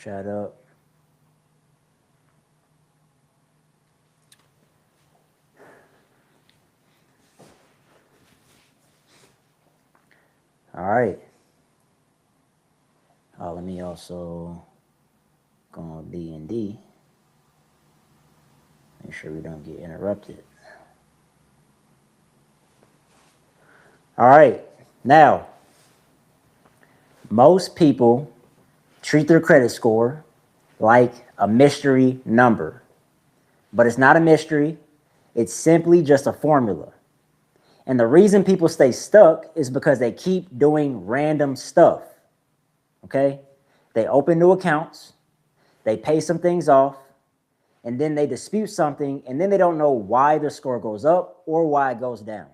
chat up. All right. Let me also go on D&D. Make sure we don't get interrupted. All right. Now, most people treat their credit score like a mystery number, but it's not a mystery. It's simply just a formula. And the reason people stay stuck is because they keep doing random stuff. Okay? They open new accounts, they pay some things off, and then they dispute something, and then they don't know why their score goes up or why it goes down.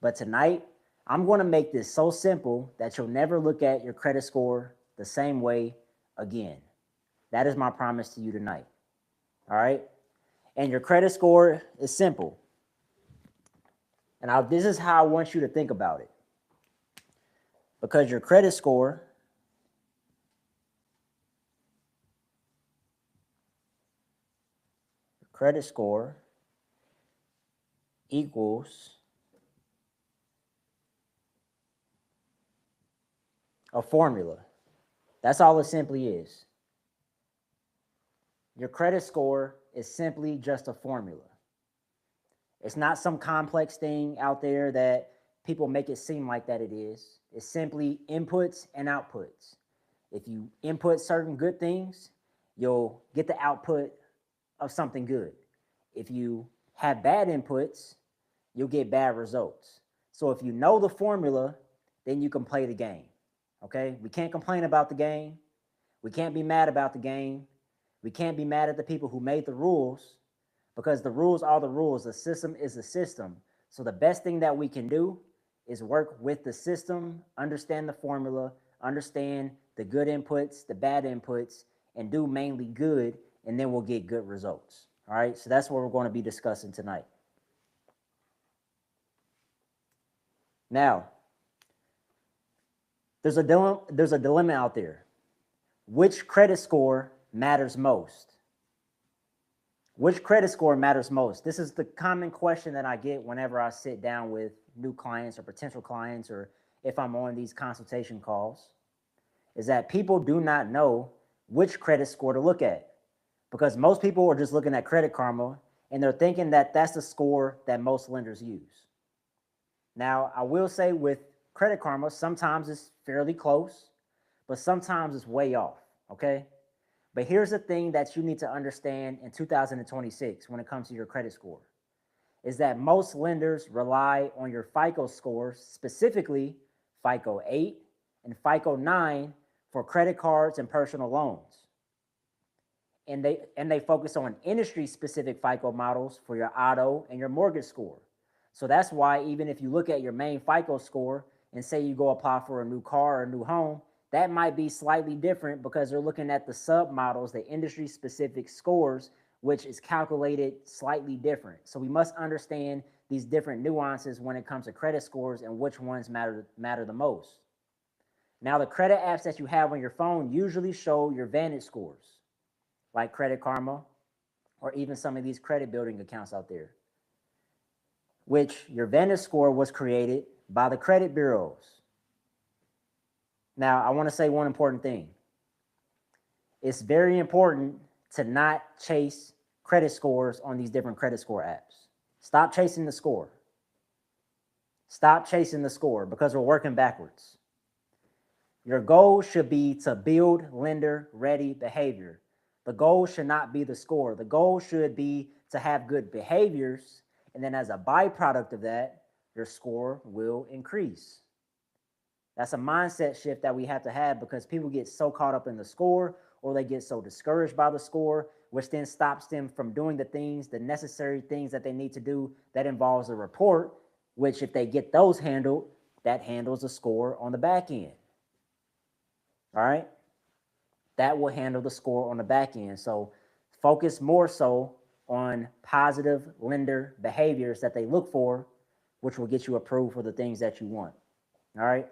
But tonight, I'm going to make this so simple that you'll never look at your credit score the same way again. That is my promise to you tonight. All right? And your credit score is simple. And this is how I want you to think about it. Because your credit score equals a formula. That's all it simply is. Your credit score is simply just a formula. It's not some complex thing out there that people make it seem like that it is. It's simply inputs and outputs. If you input certain good things, you'll get the output of something good. If you have bad inputs, you'll get bad results. So if you know the formula, then you can play the game. Okay? We can't complain about the game. We can't be mad about the game. We can't be mad at the people who made the rules, because the rules are the rules. The system is the system. So the best thing that we can do is work with the system, understand the formula, understand the good inputs, the bad inputs, and do mainly good, and then we'll get good results. All right, so that's what we're going to be discussing tonight. Now, there's a dilemma out there. Which credit score matters most? Which credit score matters most? This is the common question that I get whenever I sit down with new clients or potential clients, or if I'm on these consultation calls, is that people do not know which credit score to look at, because most people are just looking at Credit Karma and they're thinking that that's the score that most lenders use. Now, I will say with Credit Karma, sometimes it's fairly close, but sometimes it's way off, okay? But here's the thing that you need to understand in 2026 when it comes to your credit score, is that most lenders rely on your FICO scores, specifically FICO 8 and FICO 9 for credit cards and personal loans. And they focus on industry-specific FICO models for your auto and your mortgage score. So that's why even if you look at your main FICO score and say you go apply for a new car or a new home, that might be slightly different because they're looking at the sub-models, the industry-specific scores, which is calculated slightly different. So we must understand these different nuances when it comes to credit scores and which ones matter the most. Now, the credit apps that you have on your phone usually show your Vantage scores, like Credit Karma, or even some of these credit building accounts out there, which your Vantage score was created by the credit bureaus. Now, I want to say one important thing. It's very important to not chase credit scores on these different credit score apps. Stop chasing the score. Stop chasing the score, because we're working backwards. Your goal should be to build lender-ready behavior. The goal should not be the score. The goal should be to have good behaviors, and then as a byproduct of that, your score will increase. That's a mindset shift that we have to have, because people get so caught up in the score, or they get so discouraged by the score, which then stops them from doing the necessary things that they need to do that involves a report, which if they get those handled, that handles the score on the back end. All right? That will handle the score on the back end. So focus more so on positive lender behaviors that they look for, which will get you approved for the things that you want. All right?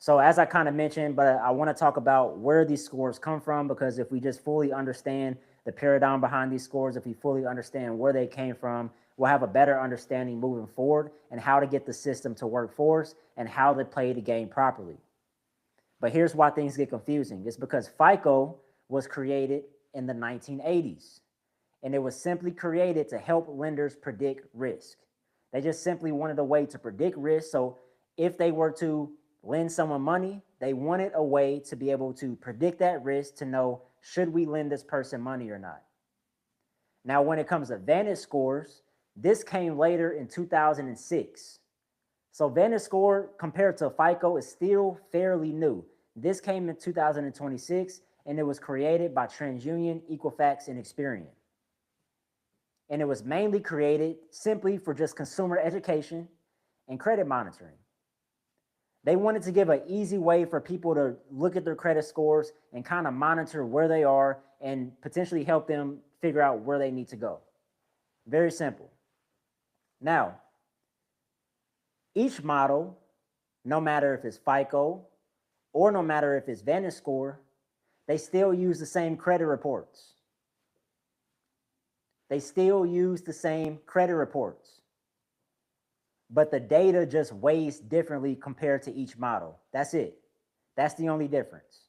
So as I kind of mentioned, but I want to talk about where these scores come from, because if we just fully understand the paradigm behind these scores, if we fully understand where they came from, we'll have a better understanding moving forward and how to get the system to work for us and how to play the game properly. But here's why things get confusing. It's because FICO was created in the 1980s, and it was simply created to help lenders predict risk. They just simply wanted a way to predict risk. So if they were to lend someone money, they wanted a way to be able to predict that risk, to know, should we lend this person money or not? Now, when it comes to Vantage scores, this came later in 2006. So Vantage score compared to FICO is still fairly new. This came in 2026, and it was created by TransUnion, Equifax, and Experian. And it was mainly created simply for just consumer education and credit monitoring. They wanted to give an easy way for people to look at their credit scores and kind of monitor where they are and potentially help them figure out where they need to go. Very simple. Now, each model, no matter if it's FICO or no matter if it's Vantage score, they still use the same credit reports. They still use the same credit reports. But the data just weighs differently compared to each model. That's it. That's the only difference.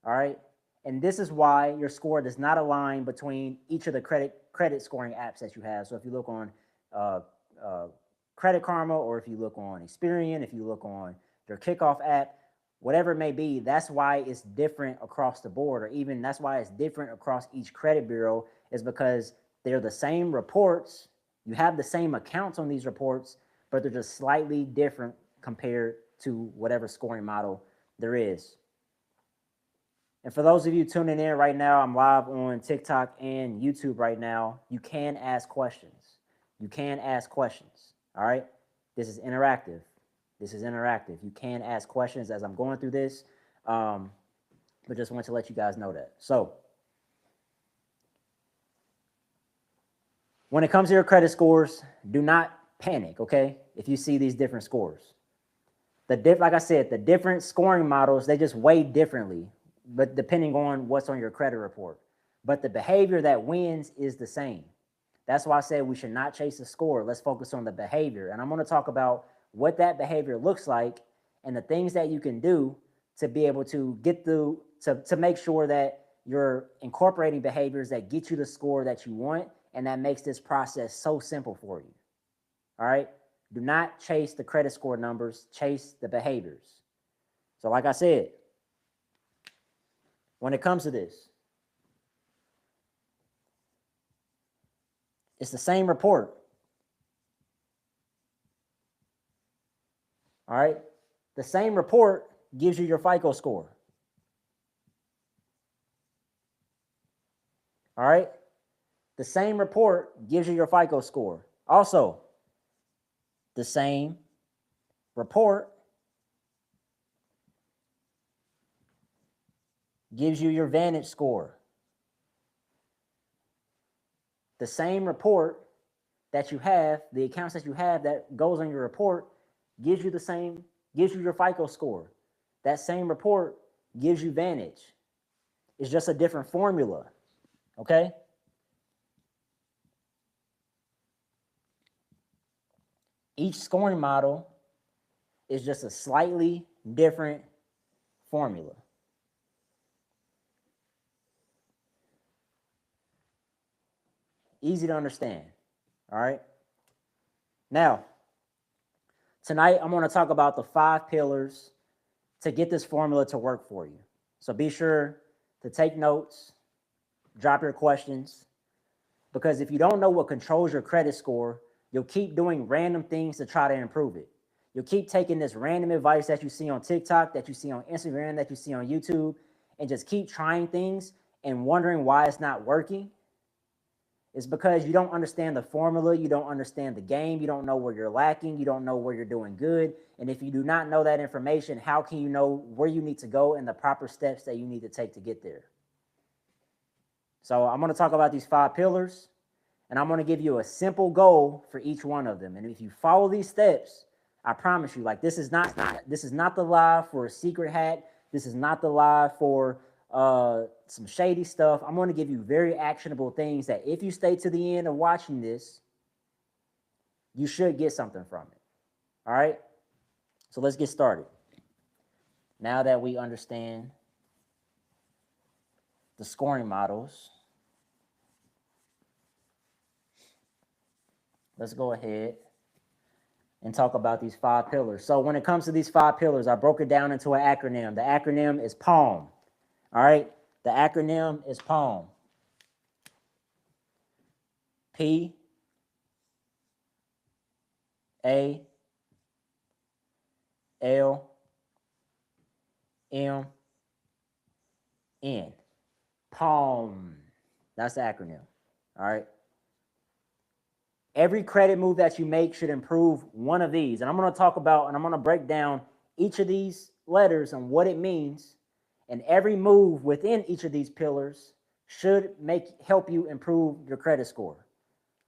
All right? And this is why your score does not align between each of the credit scoring apps that you have. So if you look on Credit Karma, or if you look on Experian, if you look on their Kickoff app, whatever it may be, that's why it's different across the board, or even that's why it's different across each credit bureau, is because they're the same reports. You have the same accounts on these reports, but they're just slightly different compared to whatever scoring model there is. And for those of you tuning in right now, I'm live on TikTok and YouTube right now. You can ask questions. You can ask questions, all right? This is interactive. This is interactive. You can ask questions as I'm going through this, but just want to let you guys know that. So when it comes to your credit scores, do not panic, okay, if you see these different scores. Like I said, the different scoring models, they just weigh differently, but depending on what's on your credit report. But the behavior that wins is the same. That's why I said we should not chase the score. Let's focus on the behavior. And I'm going to talk about what that behavior looks like and the things that you can do to be able to get through, to make sure that you're incorporating behaviors that get you the score that you want, and that makes this process so simple for you. All right? Do not chase the credit score numbers, chase the behaviors. So like I said, when it comes to this, it's the same report. All right? The same report gives you your FICO score. All right? The same report gives you your FICO score. Also, the same report gives you your Vantage score. The same report that you have, the accounts that you have that goes on your report, gives you the same, gives you your FICO score. That same report gives you Vantage. It's just a different formula, okay? Each scoring model is just a slightly different formula. Easy to understand, all right? Now, tonight I'm going to talk about the 5 pillars to get this formula to work for you. So be sure to take notes, drop your questions, because if you don't know what controls your credit score, you'll keep doing random things to try to improve it. You'll keep taking this random advice that you see on TikTok, that you see on Instagram, that you see on YouTube, and just keep trying things and wondering why it's not working. It's because you don't understand the formula, you don't understand the game, you don't know where you're lacking, you don't know where you're doing good. And if you do not know that information, how can you know where you need to go and the proper steps that you need to take to get there? So I'm going to talk about these 5 pillars, and I'm going to give you a simple goal for each one of them. And if you follow these steps, I promise you, like this is not the live for a secret hack. This is not the live for some shady stuff. I'm going to give you very actionable things that if you stay to the end of watching this, you should get something from it. All right? So let's get started. Now that we understand the scoring models, let's go ahead and talk about these 5 pillars. So when it comes to these 5 pillars, I broke it down into an acronym. The acronym is PALM. All right? The acronym is PALM. P A L M N. PALM. That's the acronym. All right? Every credit move that you make should improve one of these. And I'm going to talk about, and I'm going to break down each of these letters and what it means. And every move within each of these pillars should help you improve your credit score.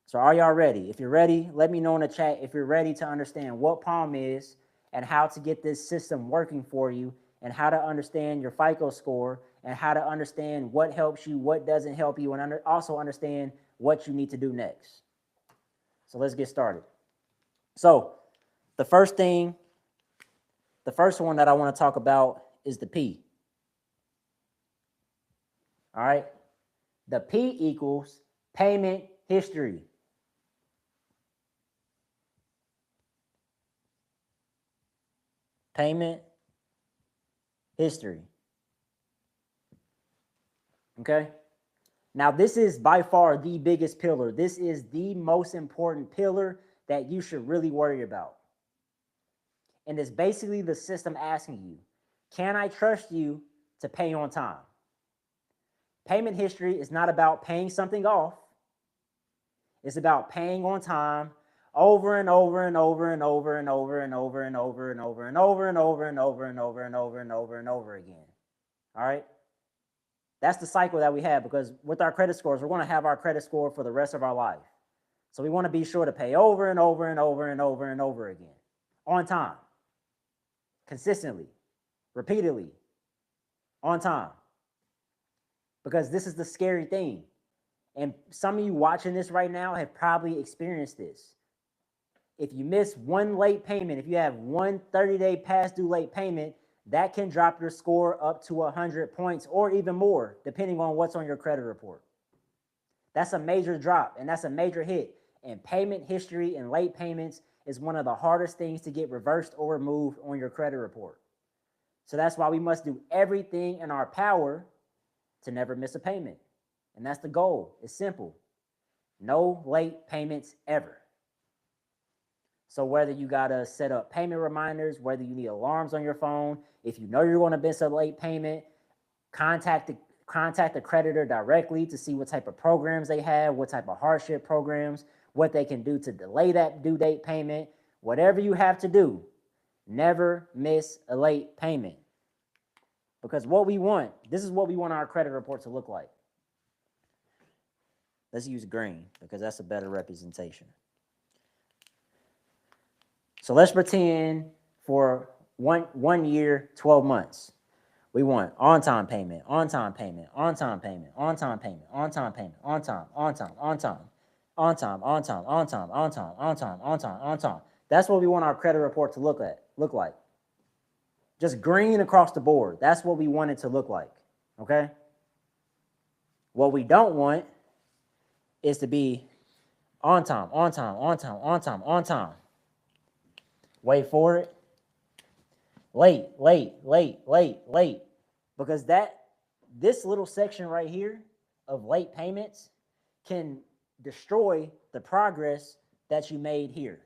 So are y'all ready? If you're ready, let me know in the chat if you're ready to understand what PALM is and how to get this system working for you and how to understand your FICO score and how to understand what helps you, what doesn't help you, and also understand what you need to do next. So let's get started. So the first one that I want to talk about is the P. All right. The P equals payment history. Payment history. Okay. Now, this is by far the biggest pillar. This is the most important pillar that you should really worry about. And it's basically the system asking you, can I trust you to pay on time? Payment history is not about paying something off. It's about paying on time over and over and over and over and over and over and over and over and over and over and over and over and over and over and over again. All right? That's the cycle that we have, because with our credit scores, we're going to have our credit score for the rest of our life. So we want to be sure to pay over and over and over and over and over again, on time, consistently, repeatedly, on time. Because this is the scary thing. And some of you watching this right now have probably experienced this. If you miss one late payment, if you have one 30-day past due late payment, that can drop your score up to 100 points or even more, depending on what's on your credit report. That's a major drop, and that's a major hit. And payment history and late payments is one of the hardest things to get reversed or removed on your credit report. So that's why we must do everything in our power to never miss a payment. And that's the goal. It's simple. No late payments ever. So whether you got to set up payment reminders, whether you need alarms on your phone, if you know you're going to miss a late payment, contact the creditor directly to see what type of programs they have, what type of hardship programs, what they can do to delay that due date payment. Whatever you have to do, never miss a late payment. Because this is what we want our credit report to look like. Let's use green because that's a better representation. So let's pretend for one year, 12 months. We want on-time payment, on-time payment, on-time payment, on-time payment, on-time payment, on-time, on-time, on-time, on-time, on-time, on-time, on-time, on-time, on-time, on-time. That's what we want our credit report to look like. Just green across the board. That's what we want it to look like, okay? What we don't want is to be on time, on time, on time, on time, on time. Wait for it. Late. Because this little section right here of late payments can destroy the progress that you made here.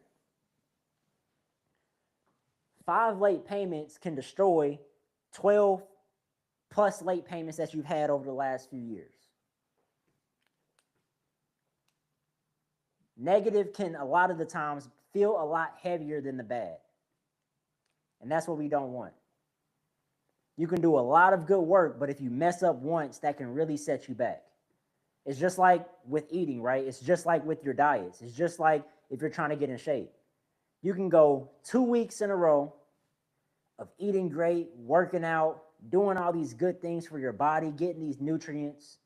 5 late payments can destroy 12 plus late payments that you've had over the last few years. Negative can a lot of the times feel a lot heavier than the bad. And that's what we don't want. You can do a lot of good work, but if you mess up once, that can really set you back. It's just like with eating, right? It's just like with your diets. It's just like if you're trying to get in shape. You can go 2 weeks in a row of eating great, working out, doing all these good things for your body, getting these nutrients.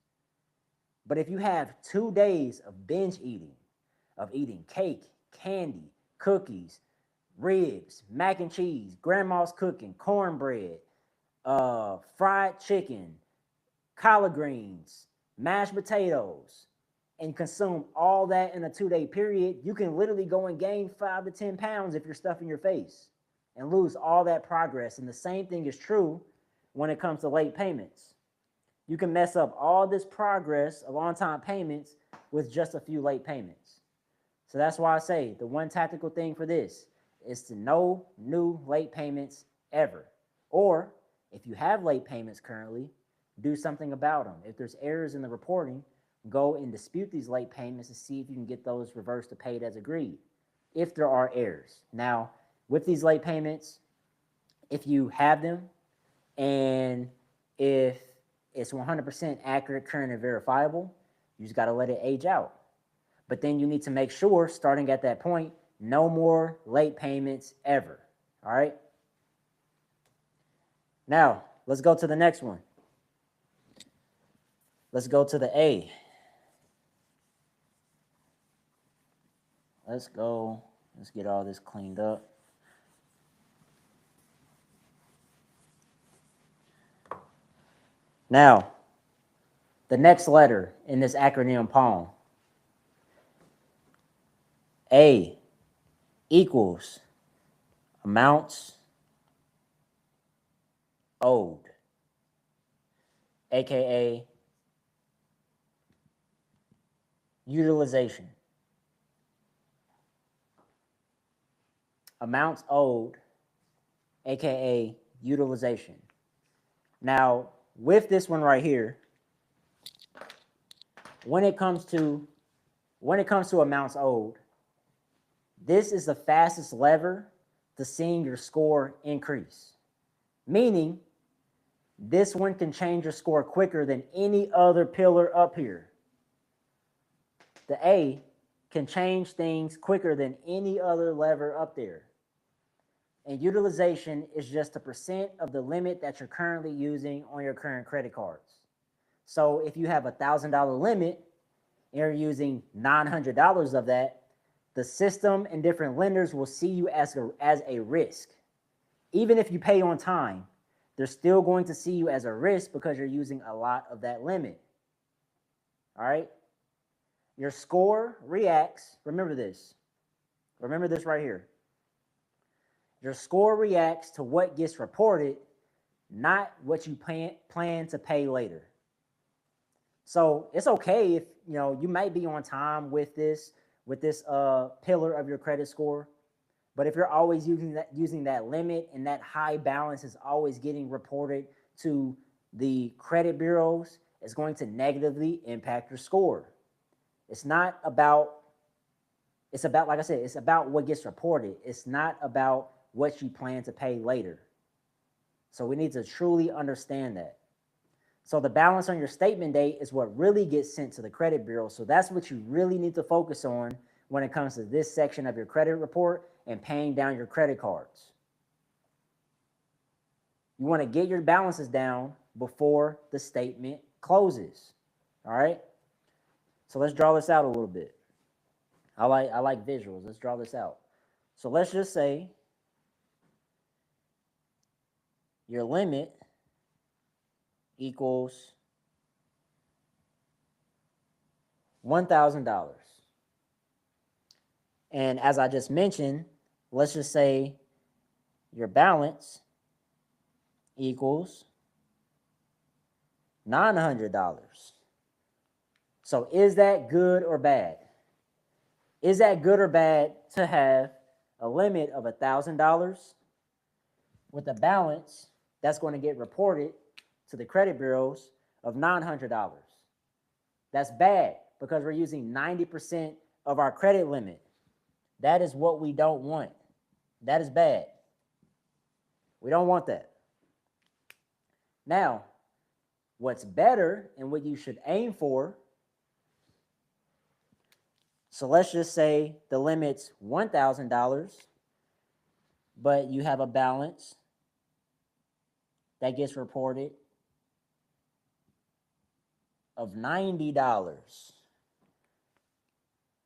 But if you have 2 days of binge eating, of eating cake, candy, cookies, ribs, mac and cheese, grandma's cooking, cornbread, fried chicken, collard greens, mashed potatoes, and consume all that in a 2-day period, you can literally go and gain 5 to 10 pounds if you're stuffing your face and lose all that progress. And the same thing is true when it comes to late payments. You can mess up all this progress of on-time payments with just a few late payments. So that's why I say the one tactical thing for this is to no new late payments ever. Or if you have late payments currently, do something about them. If there's errors in the reporting, go and dispute these late payments to see if you can get those reversed to paid as agreed, if there are errors. Now, with these late payments, if you have them and if it's 100% accurate, current, and verifiable, you just got to let it age out. But then you need to make sure, starting at that point, no more late payments ever. All right? Now, let's go to the next one. Let's go to the A. Let's go. Let's get all this cleaned up. Now, the next letter in this acronym PALM. A equals amounts owed, aka utilization. Amounts owed, aka utilization. Now, with this one right here, when it comes to amounts owed, this is the fastest lever to seeing your score increase. Meaning, this one can change your score quicker than any other pillar up here. The A can change things quicker than any other lever up there. And utilization is just a percent of the limit that you're currently using on your current credit cards. So if you have a $1,000 limit and you're using $900 of that, the system and different lenders will see you as a risk. Even if you pay on time, they're still going to see you as a risk because you're using a lot of that limit. All right? Your score reacts, remember this right here. Your score reacts to what gets reported, not what you plan to pay later. So it's okay if you might be on time with this pillar of your credit score, but if you're always using that limit and that high balance is always getting reported to the credit bureaus, it's going to negatively impact your score. It's about, like I said, it's about what gets reported. It's not about what you plan to pay later. So we need to truly understand that. So the balance on your statement date is what really gets sent to the credit bureau. So that's what you really need to focus on when it comes to this section of your credit report and paying down your credit cards. You want to get your balances down before the statement closes. All right? So let's draw this out a little bit. I like visuals. Let's draw this out. So let's just say your limit equals $1,000. And as I just mentioned, let's just say your balance equals $900. So is that good or bad? Is that good or bad to have a limit of $1,000 with a balance that's going to get reported to the credit bureaus of $900? That's bad because we're using 90% of our credit limit. That is what we don't want. That is bad. We don't want that. Now, what's better and what you should aim for, so let's just say the limit's $1,000 but you have a balance that gets reported of $90.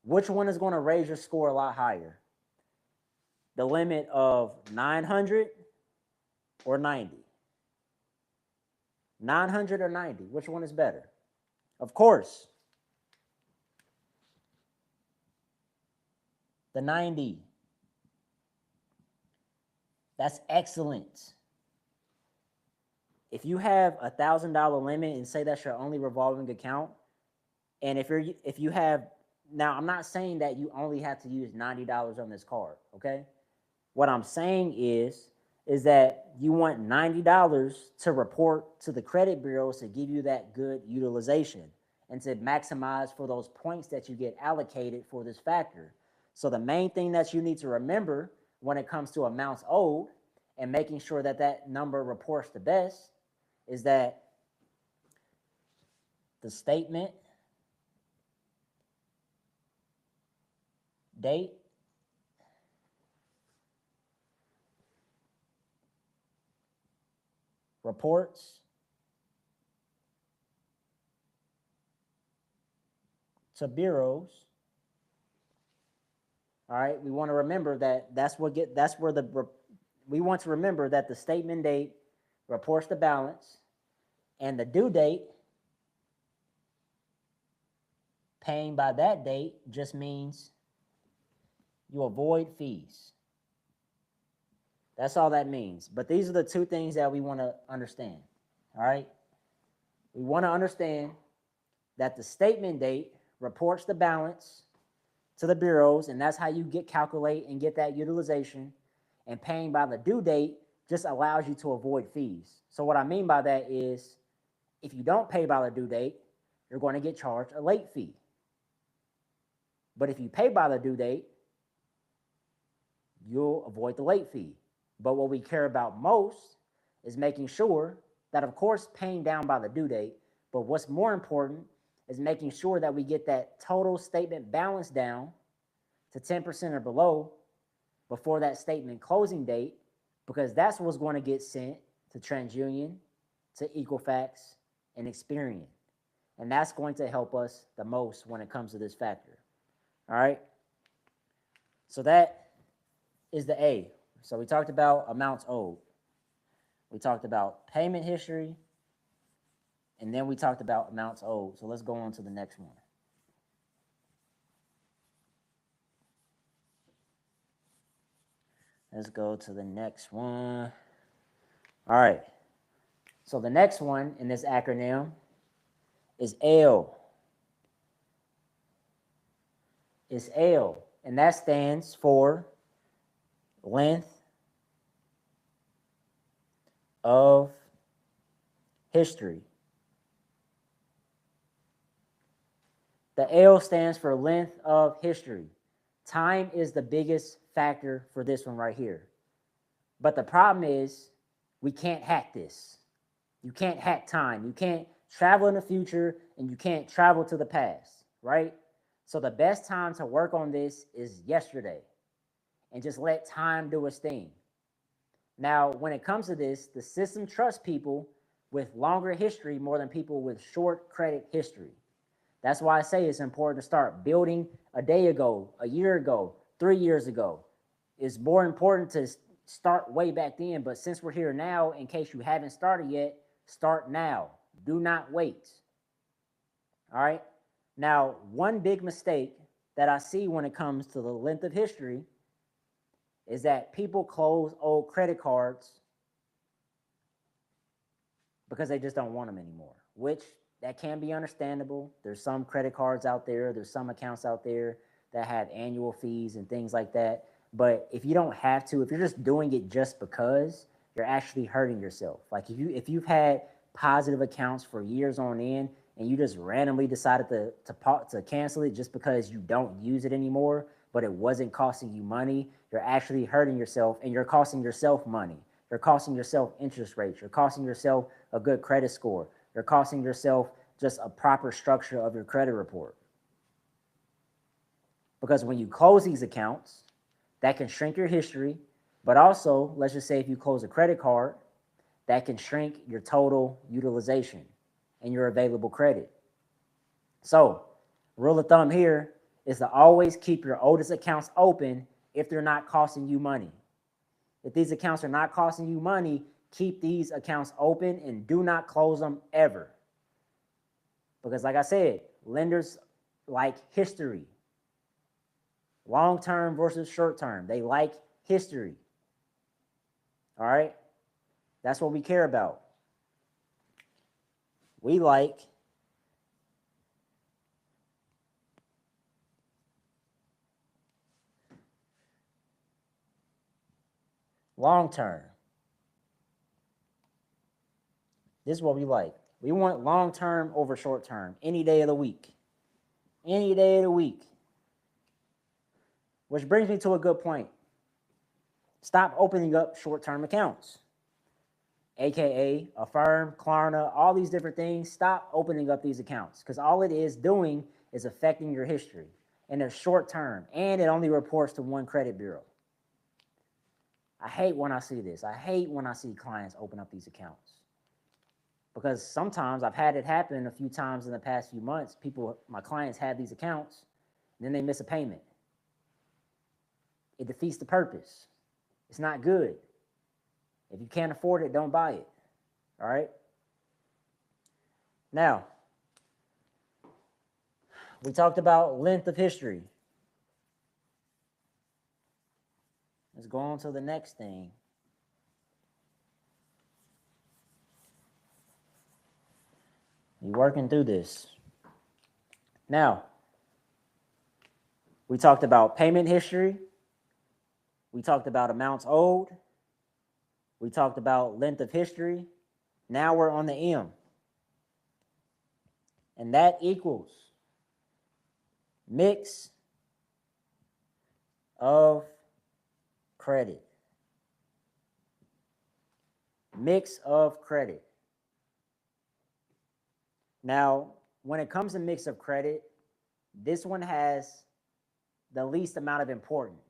Which one is going to raise your score a lot higher? The limit of 900 or 90? 900 or 90? Which one is better? Of course, the 90. That's excellent. If you have $1,000 limit and say that's your only revolving account, and if you have, now I'm not saying that you only have to use $90 on this card, okay? What I'm saying is that you want $90 to report to the credit bureaus to give you that good utilization and to maximize for those points that you get allocated for this factor. So the main thing that you need to remember when it comes to amounts owed and making sure that that number reports the best is that the statement date reports to bureaus. All right, we want to remember that we want to remember that the statement date reports the balance, and the due date, paying by that date, just means you avoid fees. That's all that means. But these are the two things that we want to understand. All right, we want to understand that the statement date reports the balance to the bureaus, and that's how you calculate and get that utilization. And paying by the due date just allows you to avoid fees. So what I mean by that is if you don't pay by the due date, you're going to get charged a late fee. But if you pay by the due date, you'll avoid the late fee. But what we care about most is making sure that, of course, paying down by the due date, but what's more important is making sure that we get that total statement balance down to 10% or below before that statement closing date, because that's what's going to get sent to TransUnion, to Equifax, and Experian. And that's going to help us the most when it comes to this factor. All right? So that is the A. So we talked about amounts owed. We talked about payment history. And then we talked about amounts owed. So let's go on to the next one. Let's go to the next one. All right. So the next one in this acronym is L. It's L, and that stands for length of history. The L stands for length of history. Time is the biggest factor for this one right here. But the problem is we can't hack this. You can't hack time. You can't travel in the future, and you can't travel to the past, right? So the best time to work on this is yesterday and just let time do its thing. Now, when it comes to this, the system trusts people with longer history more than people with short credit history. That's why I say it's important to start building a day ago, a year ago, 3 years ago. It's more important to start way back then, but since we're here now, in case you haven't started yet, start now. Do not wait. All right? Now, one big mistake that I see when it comes to the length of history is that people close old credit cards because they just don't want them anymore, which that can be understandable. There's some credit cards out there, there's some accounts out there that have annual fees and things like that. But if you don't have to, if you're just doing it just because, you're actually hurting yourself. Like if you've had positive accounts for years on end and you just randomly decided to cancel it just because you don't use it anymore, but it wasn't costing you money, you're actually hurting yourself, and you're costing yourself money. You're costing yourself interest rates. You're costing yourself a good credit score. You're costing yourself just a proper structure of your credit report. Because when you close these accounts, that can shrink your history, But also, let's just say if you close a credit card, that can shrink your total utilization and your available credit. So, rule of thumb here is to always keep your oldest accounts open if they're not costing you money. If these accounts are not costing you money, keep these accounts open and do not close them ever. Because like I said, lenders like history. Long-term versus short-term. They like history. All right? That's what we care about. We like long-term. This is what we like. We want long-term over short-term any day of the week. Any day of the week. Which brings me to a good point. Stop opening up short-term accounts. AKA Affirm, Klarna, all these different things. Stop opening up these accounts because all it is doing is affecting your history. And they're short-term. And it only reports to one credit bureau. I hate when I see this. I hate when I see clients open up these accounts. Because sometimes I've had it happen a few times in the past few months. My clients have these accounts, and then they miss a payment. It defeats the purpose. It's not good. If you can't afford it, don't buy it. All right? Now, we talked about length of history. Let's go on to the next thing. You're working through this. Now, we talked about payment history. We talked about amounts owed. We talked about length of history. Now we're on the M. And that equals mix of credit. Mix of credit. Now, when it comes to mix of credit, this one has the least amount of importance,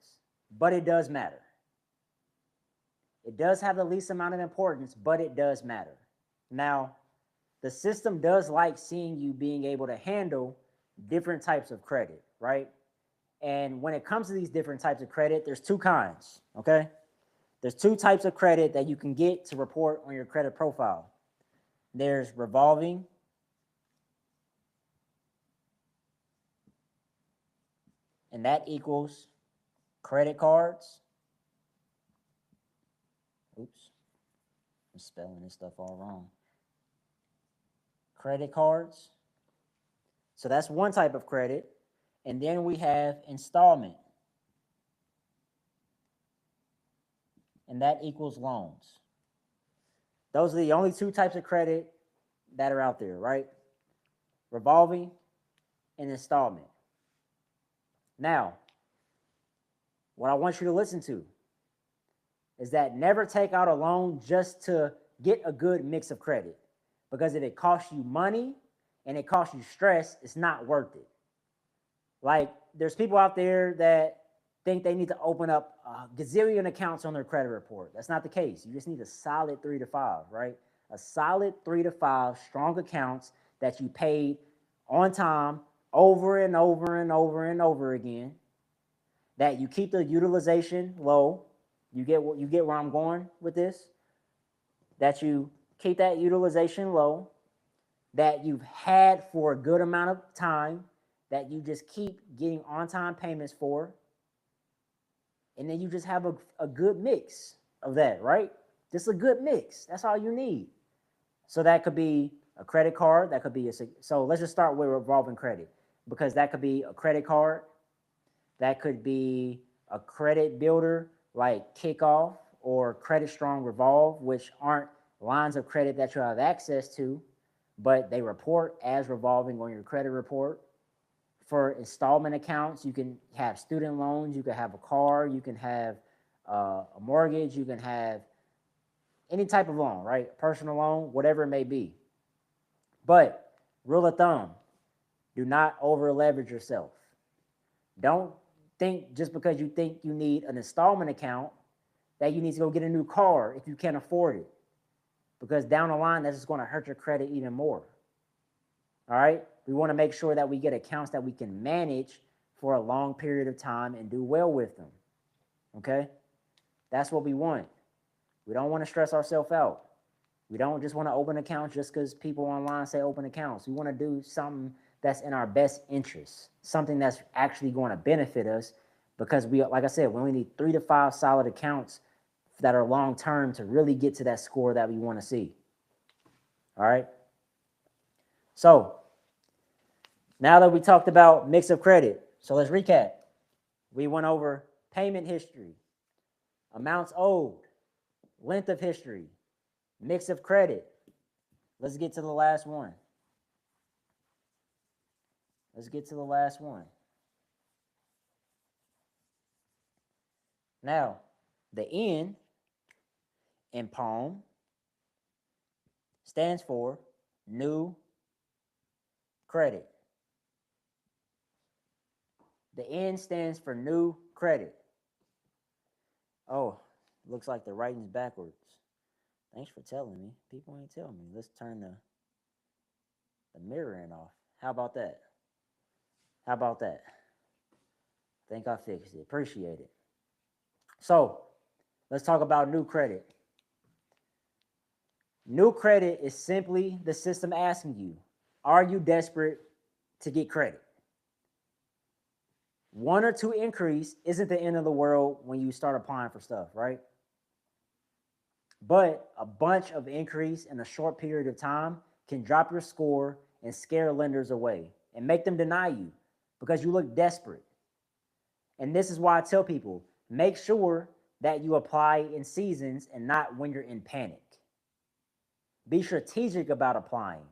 but it does matter. It does have the least amount of importance, but it does matter. Now, the system does like seeing you being able to handle different types of credit, right? And when it comes to these different types of credit, there's two kinds, okay? There's two types of credit that you can get to report on your credit profile. There's revolving and that equals credit cards. Oops, I'm spelling this stuff all wrong. Credit cards. So that's one type of credit. And then we have installment. And that equals loans. Those are the only two types of credit that are out there, right? Revolving and installment. Now, what I want you to listen to is that never take out a loan just to get a good mix of credit. Because if it costs you money and it costs you stress, it's not worth it. Like, there's people out there that think they need to open up a gazillion accounts on their credit report. That's not the case. You just need a solid 3 to 5, right? A solid 3 to 5 strong accounts that you paid on time over and over and over and over again, that you keep the utilization low. You get where I'm going with this? That you keep that utilization low, that you've had for a good amount of time, that you just keep getting on-time payments for, and then you just have a good mix of that, right? Just a good mix. That's all you need. So that could be a credit card. That could be so let's just start with revolving credit, because that could be a credit card. That could be a credit builder like Kickoff or Credit Strong Revolve, which aren't lines of credit that you have access to, but they report as revolving on your credit report. For installment accounts, you can have student loans, you can have a car, you can have a mortgage, you can have any type of loan, right? Personal loan, whatever it may be. But rule of thumb, do not over leverage yourself. Don't think just because you think you need an installment account that you need to go get a new car if you can't afford it. Because down the line, that's just going to hurt your credit even more. All right? We want to make sure that we get accounts that we can manage for a long period of time and do well with them. Okay? That's what we want. We don't want to stress ourselves out. We don't just want to open accounts just because people online say open accounts. We want to do something that's in our best interest, something that's actually going to benefit us, because we, like I said, we only need 3 to 5 solid accounts that are long term to really get to that score that we want to see. All right. So now that we talked about mix of credit, so let's recap. We went over payment history, amounts owed, length of history, mix of credit. Let's get to the last one. Now, the N in PALM stands for new credit. The N stands for new credit. Oh, looks like the writing's backwards. Thanks for telling me. People ain't telling me. Let's turn the mirroring off. How about that? I think I fixed it. Appreciate it. So, let's talk about new credit. New credit is simply the system asking you, are you desperate to get credit? 1 or 2 increase isn't the end of the world when you start applying for stuff, right? But a bunch of increase in a short period of time can drop your score and scare lenders away and make them deny you because you look desperate. And this is why I tell people, make sure that you apply in seasons and not when you're in panic. Be strategic about applying.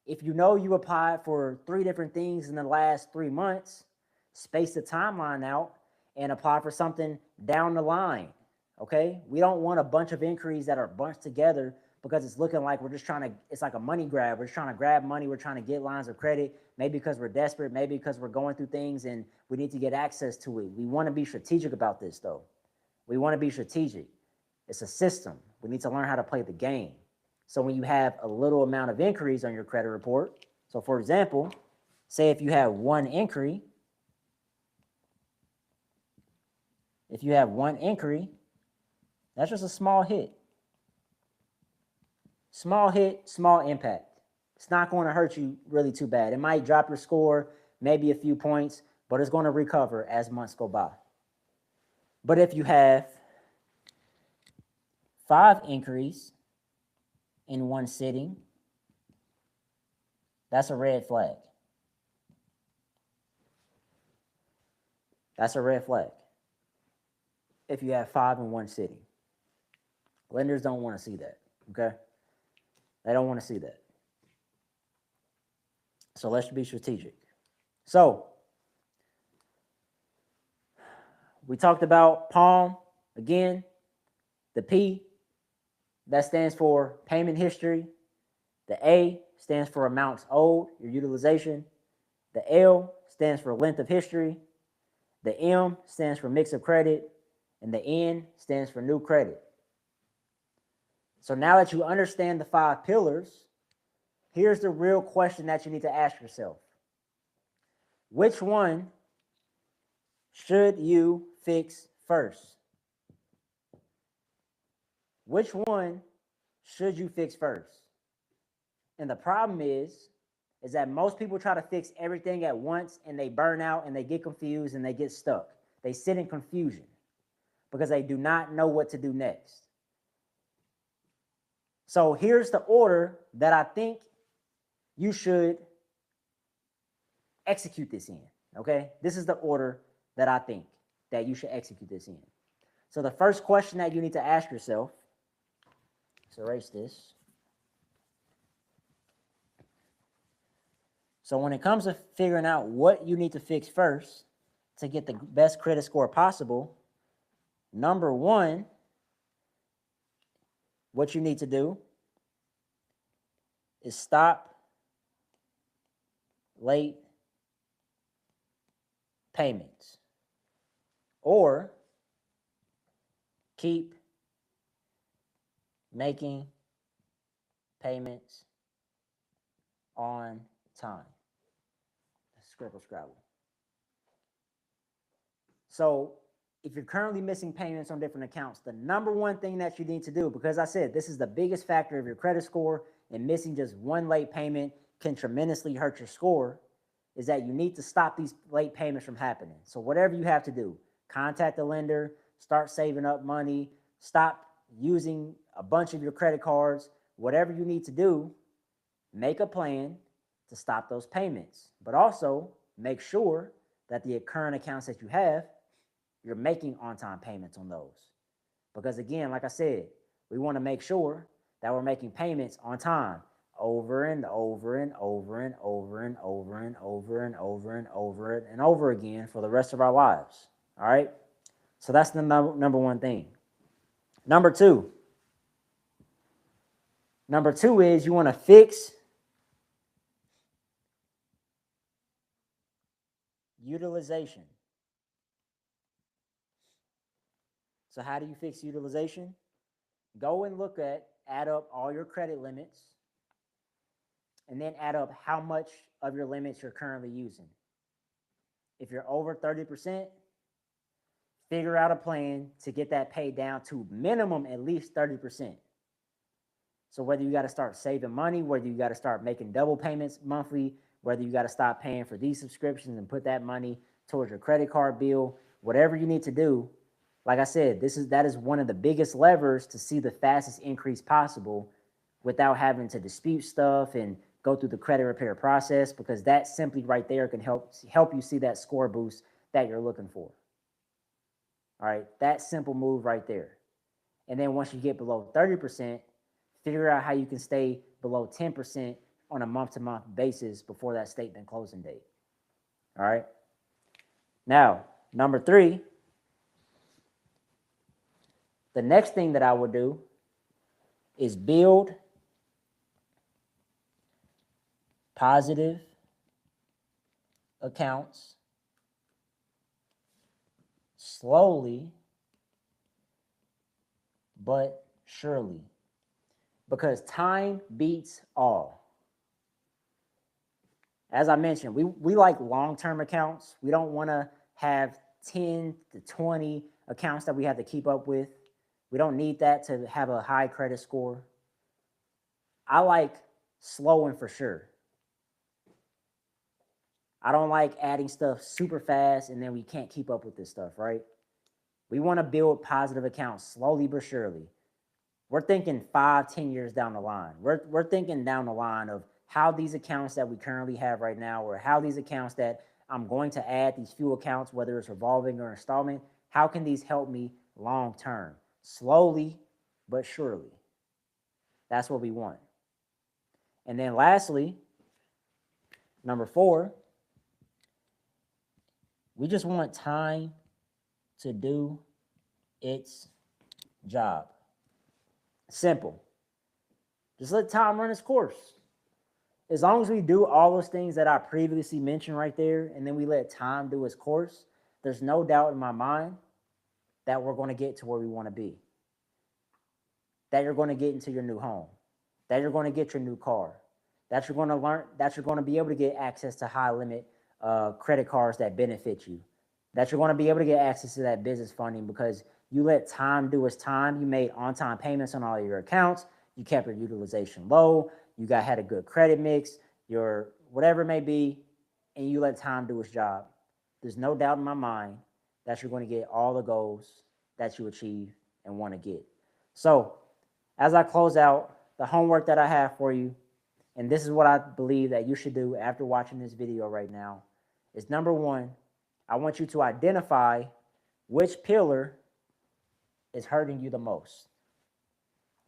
If you know you applied for 3 different things in the last 3 months, space the timeline out and apply for something down the line, okay? We don't want a bunch of inquiries that are bunched together because it's looking like we're just trying to, it's like a money grab. We're just trying to grab money. We're trying to get lines of credit, maybe because we're desperate, maybe because we're going through things and we need to get access to it. We want to be strategic about this, though. We want to be strategic. It's a system. We need to learn how to play the game. So when you have a little amount of inquiries on your credit report, so for example, say if you have 1 inquiry, that's just a small hit. Small hit, small impact. It's not going to hurt you really too bad. It might drop your score, maybe a few points, but it's going to recover as months go by. But if you have 5 inquiries in one sitting, that's a red flag. That's a red flag. If you have 5 in one sitting. Lenders don't want to see that, okay? They don't want to see that. So let's be strategic. So we talked about PALM. Again, the P, that stands for payment history. The A stands for amounts owed, your utilization. The L stands for length of history. The M stands for mix of credit. And the N stands for new credit. So now that you understand the 5 pillars, here's the real question that you need to ask yourself. Which one should you fix first? Which one should you fix first? And the problem is that most people try to fix everything at once and they burn out and they get confused and they get stuck. They sit in confusion because they do not know what to do next. So here's the order that I think you should execute this in, okay? This is the order that I think that you should execute this in. So the first question that you need to ask yourself, let's erase this. So when it comes to figuring out what you need to fix first to get the best credit score possible, number 1, what you need to do is stop late payments or Keep making payments on time. Scribble, scrabble. So if you're currently missing payments on different accounts, the number one thing that you need to do, because I said this is the biggest factor of your credit score, and missing just one late payment can tremendously hurt your score, is that you need to stop these late payments from happening. So whatever you have to do, contact the lender, start saving up money, stop using a bunch of your credit cards, whatever you need to do, make a plan to stop those payments. But also make sure that the current accounts that you have, you're making on-time payments on those. Because again, like I said, we want to make sure that we're making payments on time over and over and over and over and over and over and over and over and over again for the rest of our lives. All right? So that's the number one thing. Number two is you want to fix utilization. So how do you fix utilization? Go and add up all your credit limits, and then add up how much of your limits you're currently using. If you're over 30%, figure out a plan to get that paid down to minimum at least 30%. So whether you got to start saving money, whether you got to start making double payments monthly, whether you got to stop paying for these subscriptions and put that money towards your credit card bill, whatever you need to do, like I said, that is one of the biggest levers to see the fastest increase possible without having to dispute stuff and go through the credit repair process, because that simply right there can help you see that score boost that you're looking for. All right, that simple move right there. And then once you get below 30%, figure out how you can stay below 10% on a month-to-month basis before that statement closing date. All right. Now, number 3, the next thing that I would do is build positive accounts slowly but surely, because time beats all. As I mentioned, we like long-term accounts. We don't want to have 10 to 20 accounts that we have to keep up with. We don't need that to have a high credit score. I like slow and for sure. I don't like adding stuff super fast and then we can't keep up with this stuff, right? We want to build positive accounts slowly but surely. We're thinking 5-10 years down the line. We're thinking down the line of how these accounts that we currently have right now, or how these accounts that I'm going to add, these few accounts, whether it's revolving or installment, how can these help me long term? Slowly but surely. That's what we want. And then lastly, number 4, we just want time to do its job. Simple. Just let time run its course. As long as we do all those things that I previously mentioned right there, and then we let time do its course, there's no doubt in my mind that we're going to get to where we want to be. That you're going to get into your new home. That you're going to get your new car. That you're going to learn, that you're going to be able to get access to high limit credit cards that benefit you. That you're going to be able to get access to that business funding because you let time do its time. You made on-time payments on all your accounts. You kept your utilization low. You had a good credit mix, your whatever it may be, and you let time do its job. There's no doubt in my mind that you're going to get all the goals that you achieve and want to get. So as I close out, the homework that I have for you, and this is what I believe that you should do after watching this video right now, is number 1, I want you to identify which pillar is hurting you the most.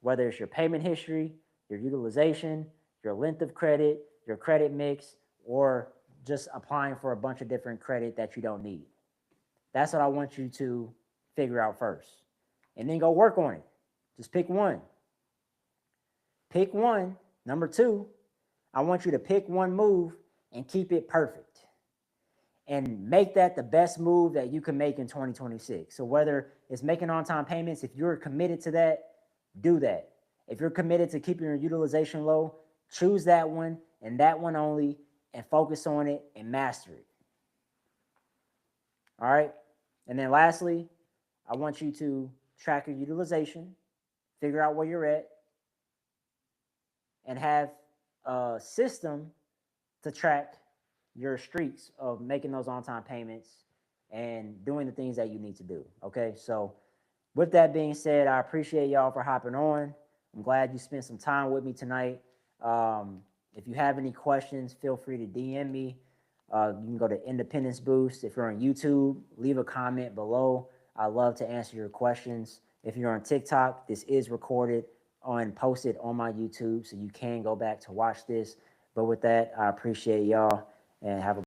Whether it's your payment history, your utilization, your length of credit, your credit mix, or just applying for a bunch of different credit that you don't need. That's what I want you to figure out first. And then go work on it. Just pick one. Pick one. Number 2, I want you to pick one move and keep it perfect. and make that the best move that you can make in 2026. So whether it's making on-time payments, if you're committed to that, do that. If you're committed to keeping your utilization low, choose that one and that one only, and focus on it and master it. All right. And then lastly, I want you to track your utilization, figure out where you're at, and have a system to track your streaks of making those on-time payments and doing the things that you need to do. Okay. So with that being said, I appreciate y'all for hopping on. I'm glad you spent some time with me tonight. If you have any questions, feel free to DM me. You can go to Independence Boost. If you're on YouTube, leave a comment below. I love to answer your questions. If you're on TikTok, this is recorded and posted on my YouTube, so you can go back to watch this. But with that, I appreciate y'all and have a